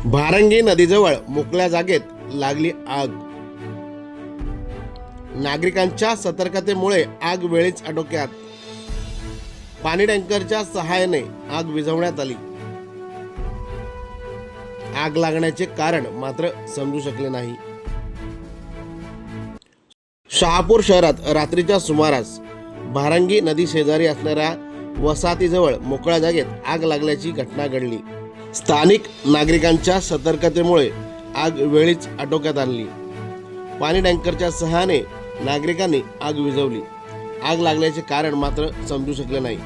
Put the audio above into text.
भारंगी नदीजवळ मोकळ्या जागेत लागली आग। नागरिकांच्या सतर्कतेमुळे आग वेळीच आटोक्यात। पाणी टँकरच्या सहाय्याने आग विझवण्यात आली। आग लागण्याचे कारण मात्र समजू शकले नाही। शहापूर शहरात रात्रीच्या सुमारास भारंगी नदी शेजारी असणाऱ्या वसाहतीजवळ मोकळ्या जागेत आग लागल्याची घटना घडली। स्थानिक नागरिकांच्या सतर्कतेमुळे आग वेळीच आटोक्यात आणली। पाणी टँकरच्या सहाय्याने नागरिकांनी आग विझवली। आग लागल्याचे कारण मात्र समजू शकले नाही।